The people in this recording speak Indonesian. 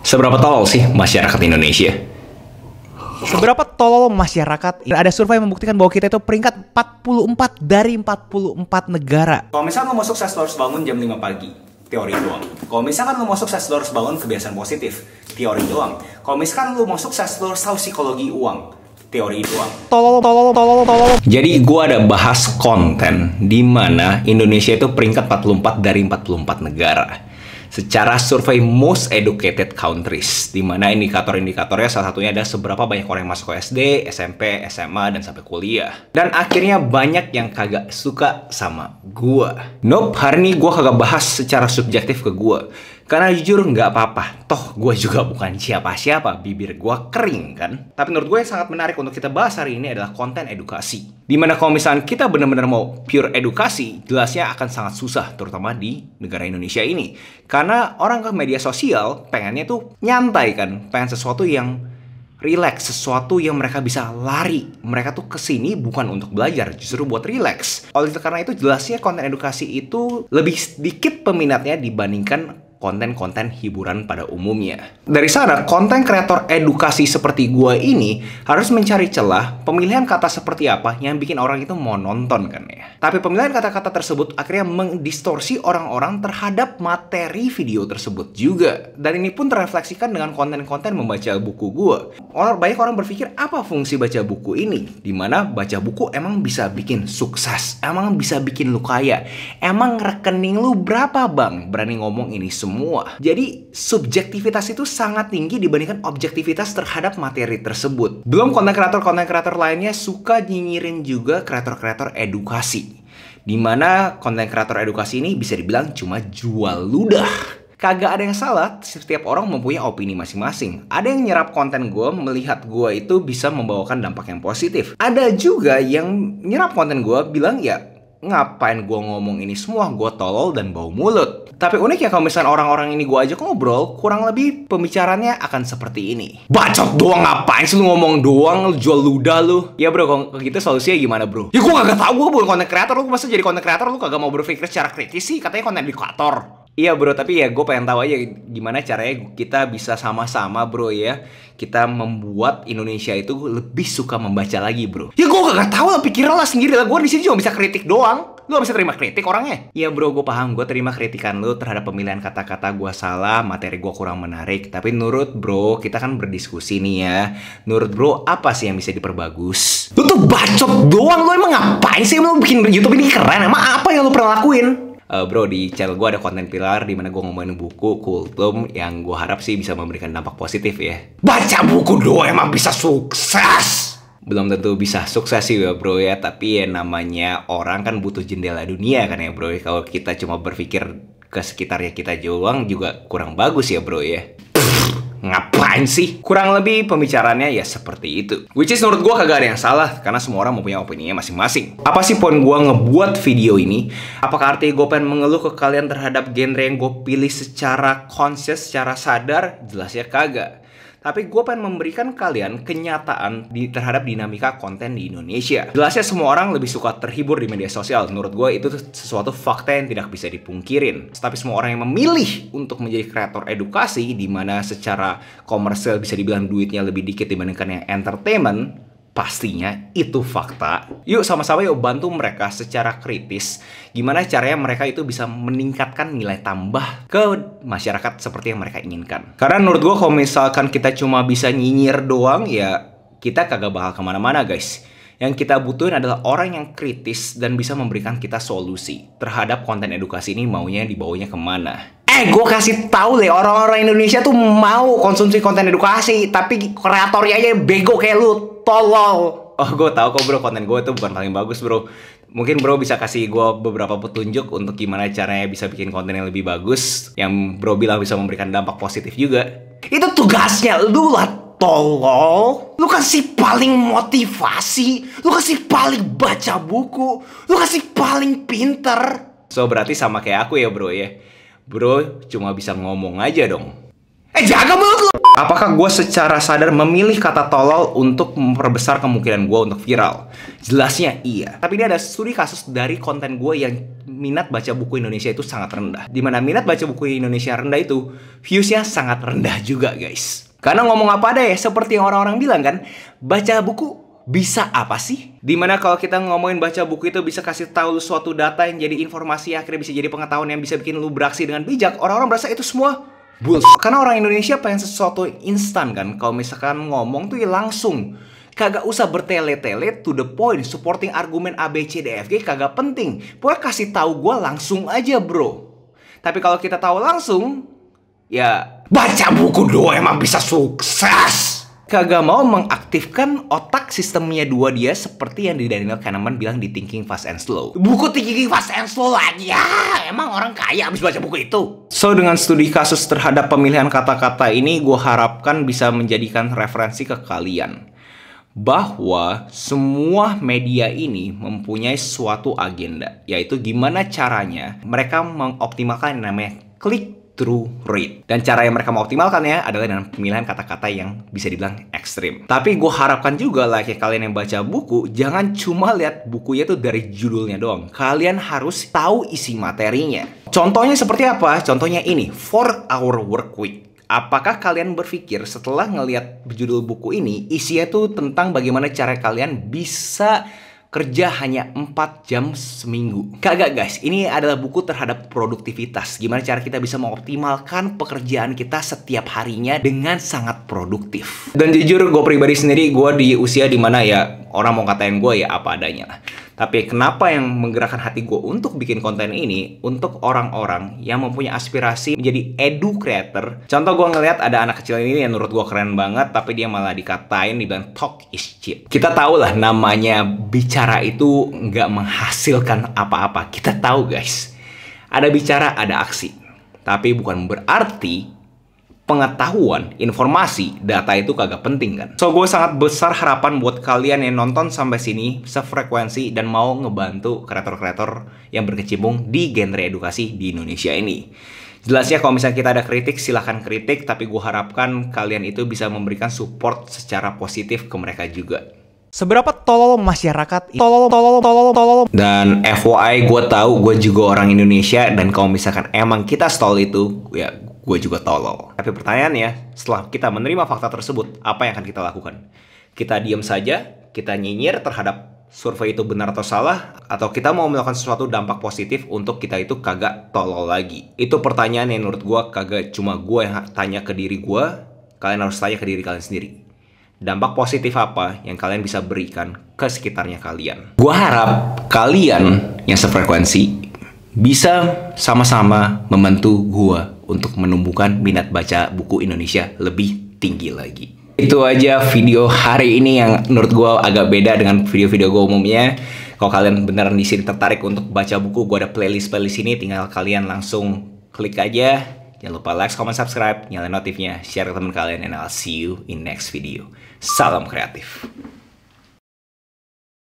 Seberapa tolol sih masyarakat Indonesia? Seberapa tolol masyarakat? Ada survei yang membuktikan bahwa kita itu peringkat 44 dari 44 negara. Kalau misalkan lo mau sukses, lo harus bangun jam 5 pagi. Teori doang. Kalau misalkan lo mau sukses, lo harus bangun kebiasaan positif. Teori doang. Kalau misalkan lo mau sukses, lo harus tahu psikologi uang. Teori doang. Tolol. Jadi gue ada bahas konten di mana Indonesia itu peringkat 44 dari 44 negara secara survei most educated countries, di mana indikator-indikatornya salah satunya ada seberapa banyak orang yang masuk ke SD, SMP, SMA, dan sampai kuliah. Dan akhirnya banyak yang kagak suka sama gua. Nope, hari ini gua kagak bahas secara subjektif ke gua. Karena jujur nggak apa-apa, toh gue juga bukan siapa-siapa, bibir gue kering kan. Tapi menurut gue yang sangat menarik untuk kita bahas hari ini adalah konten edukasi. Dimana kalau misalnya kita benar-benar mau pure edukasi, jelasnya akan sangat susah, terutama di negara Indonesia ini. Karena orang ke media sosial pengennya tuh nyantai kan, pengen sesuatu yang relax, sesuatu yang mereka bisa lari. Mereka tuh kesini bukan untuk belajar, justru buat relax. Oleh karena itu jelasnya konten edukasi itu lebih sedikit peminatnya dibandingkan konten-konten hiburan pada umumnya. Dari sana, konten kreator edukasi seperti gua ini harus mencari celah pemilihan kata seperti apa yang bikin orang itu mau nonton kan ya. Tapi pemilihan kata-kata tersebut akhirnya mendistorsi orang-orang terhadap materi video tersebut juga. Dan ini pun terefleksikan dengan konten-konten membaca buku gua. Banyak orang berpikir apa fungsi baca buku ini? Dimana baca buku emang bisa bikin sukses, emang bisa bikin lu kaya, emang rekening lu berapa bang? Berani ngomong ini semua. Jadi subjektivitas itu sangat tinggi dibandingkan objektivitas terhadap materi tersebut. Belum konten kreator lainnya suka nyinyirin juga kreator-kreator edukasi. Dimana konten kreator edukasi ini bisa dibilang cuma jual ludah. Kagak ada yang salah, setiap orang mempunyai opini masing-masing. Ada yang nyerap konten gue, melihat gue itu bisa membawakan dampak yang positif. Ada juga yang nyerap konten gue bilang ya, ngapain gue ngomong ini semua, gue tolol dan bau mulut. Tapi uniknya kalau misalnya orang-orang ini gue ajak ngobrol, kurang lebih pembicaranya akan seperti ini. Bacot doang, ngapain sih lu ngomong doang, lu jual ludah lu. Ya bro, kalau gitu solusinya gimana bro? Ya gue kagak tau, gue bukan konten kreator. Lu masa jadi konten kreator lu kagak mau berpikir secara kritis sih? Katanya konten edukator. Iya bro, tapi ya gue pengen tahu aja gimana caranya kita bisa sama-sama bro ya, kita membuat Indonesia itu lebih suka membaca lagi bro. Ya gue gak tahu lah, pikiran lah sendiri lah. Gue di sini cuma bisa kritik doang. Lu gak bisa terima kritik orangnya. Iya bro, gue paham. Gue terima kritikan lu terhadap pemilihan kata-kata gue salah, materi gue kurang menarik. Tapi menurut bro, kita kan berdiskusi nih ya. Menurut bro, apa sih yang bisa diperbagus? Lu tuh bacot doang. Lu emang ngapain sih? Lu bikin YouTube ini keren. Emang apa yang lu pernah lakuin? Bro, di channel gue ada konten pilar di mana gue ngomongin buku kultum yang gue harap sih bisa memberikan dampak positif ya. Baca buku doang emang bisa sukses. Belum tentu bisa sukses sih ya bro ya, tapi ya namanya orang kan butuh jendela dunia kan ya bro ya. Kalau kita cuma berpikir ke sekitarnya kita doang juga kurang bagus ya bro ya. Ngapain sih? Kurang lebih pembicaraannya ya seperti itu. Which is menurut gue kagak ada yang salah, karena semua orang mempunyai opininya masing-masing. Apa sih poin gue ngebuat video ini? Apakah artinya gue pengen mengeluh ke kalian terhadap genre yang gue pilih secara conscious, secara sadar? Jelasnya kagak. Tapi gue pengen memberikan kalian kenyataan terhadap dinamika konten di Indonesia. Jelasnya semua orang lebih suka terhibur di media sosial. Menurut gue itu sesuatu fakta yang tidak bisa dipungkirin. Tapi semua orang yang memilih untuk menjadi kreator edukasi, di mana secara komersial bisa dibilang duitnya lebih dikit dibandingkan yang entertainment, pastinya itu fakta. Yuk sama-sama yuk bantu mereka secara kritis. Gimana caranya mereka itu bisa meningkatkan nilai tambah ke masyarakat seperti yang mereka inginkan. Karena menurut gue kalau misalkan kita cuma bisa nyinyir doang, ya kita kagak bakal kemana-mana guys. Yang kita butuhin adalah orang yang kritis dan bisa memberikan kita solusi terhadap konten edukasi ini maunya dibawanya kemana. Gue kasih tahu deh, orang-orang Indonesia tuh mau konsumsi konten edukasi, tapi kreatornya aja bego kayak lu, tolol. Oh, gue tahu kok bro, konten gue tuh bukan paling bagus bro. Mungkin bro bisa kasih gue beberapa petunjuk untuk gimana caranya bisa bikin konten yang lebih bagus, yang bro bilang bisa memberikan dampak positif juga. Itu tugasnya lu lah, tolol. Lu kasih paling motivasi, lu kasih paling baca buku, lu kasih paling pinter. So berarti sama kayak aku ya bro ya. Bro cuma bisa ngomong aja dong. Jaga mulut lu! Apakah gue secara sadar memilih kata tolol untuk memperbesar kemungkinan gue untuk viral? Jelasnya iya. Tapi ini ada studi kasus dari konten gue yang minat baca buku Indonesia itu sangat rendah. Dimana minat baca buku Indonesia rendah itu, viewsnya sangat rendah juga guys. Karena ngomong apa ada ya, seperti yang orang-orang bilang kan, baca buku bisa apa sih? Dimana kalau kita ngomongin baca buku itu bisa kasih tahu lu suatu data yang jadi informasi, akhirnya bisa jadi pengetahuan yang bisa bikin lu beraksi dengan bijak. Orang-orang berasa itu semua bullshit. Karena orang Indonesia pengen sesuatu instan kan. Kalau misalkan ngomong tuh ya langsung. Kagak usah bertele-tele, to the point, supporting argumen A, B, C, D, F, G kagak penting. Pokoknya kasih tahu gue langsung aja bro. Tapi kalau kita tahu langsung, ya baca buku doang emang bisa sukses. Kagak mau mengaktifkan otak sistemnya dua dia seperti yang di Daniel Kahneman bilang di Thinking Fast and Slow. Buku Thinking Fast and Slow lagi ya, emang orang kaya habis baca buku itu. So dengan studi kasus terhadap pemilihan kata-kata ini, gue harapkan bisa menjadikan referensi ke kalian bahwa semua media ini mempunyai suatu agenda, yaitu gimana caranya mereka mengoptimalkan yang namanya click through rate. Dan cara yang mereka mengoptimalkannya adalah dengan pemilihan kata-kata yang bisa dibilang ekstrim. Tapi gue harapkan juga lah kayak kalian yang baca buku, jangan cuma lihat bukunya tuh dari judulnya doang. Kalian harus tahu isi materinya. Contohnya seperti apa? Contohnya ini, 4-hour work week. Apakah kalian berpikir setelah ngelihat judul buku ini, isinya tuh tentang bagaimana cara kalian bisa kerja hanya 4 jam seminggu? Kagak guys, ini adalah buku terhadap produktivitas. Gimana cara kita bisa mengoptimalkan pekerjaan kita setiap harinya dengan sangat produktif. Dan jujur gue pribadi sendiri, gue di usia dimana ya orang mau katain gue ya apa adanya lah. Tapi kenapa yang menggerakkan hati gue untuk bikin konten ini? Untuk orang-orang yang mempunyai aspirasi menjadi edu creator. Contoh gue ngeliat ada anak kecil ini yang menurut gue keren banget, tapi dia malah dikatain, dibilang talk is cheap. Kita tahu lah namanya bicara itu nggak menghasilkan apa-apa. Kita tahu guys, ada bicara, ada aksi. Tapi bukan berarti pengetahuan, informasi, data itu kagak penting kan. So gue sangat besar harapan buat kalian yang nonton sampai sini sefrekuensi dan mau ngebantu kreator-kreator yang berkecimpung di genre edukasi di Indonesia ini. Jelasnya kalau misalnya kita ada kritik, silahkan kritik, tapi gue harapkan kalian itu bisa memberikan support secara positif ke mereka juga. Seberapa tolol masyarakat tolol. Dan FYI, gue tahu gue juga orang Indonesia, dan kalau misalkan emang kita stall itu, ya gue juga tolol. Tapi pertanyaannya, setelah kita menerima fakta tersebut, apa yang akan kita lakukan? Kita diam saja, kita nyinyir terhadap survei itu benar atau salah, atau kita mau melakukan sesuatu dampak positif untuk kita itu kagak tolol lagi? Itu pertanyaan yang menurut gue kagak cuma gue yang tanya ke diri gue, kalian harus tanya ke diri kalian sendiri. Dampak positif apa yang kalian bisa berikan ke sekitarnya kalian? Gue harap kalian yang sefrekuensi bisa sama-sama membantu gue untuk menumbuhkan minat baca buku Indonesia lebih tinggi lagi. Itu aja video hari ini yang menurut gue agak beda dengan video-video gue umumnya. Kalau kalian beneran di sini tertarik untuk baca buku, gue ada playlist ini, tinggal kalian langsung klik aja. Jangan lupa like, comment, subscribe, nyalain notifnya, share ke teman kalian, and I'll see you in next video. Salam kreatif.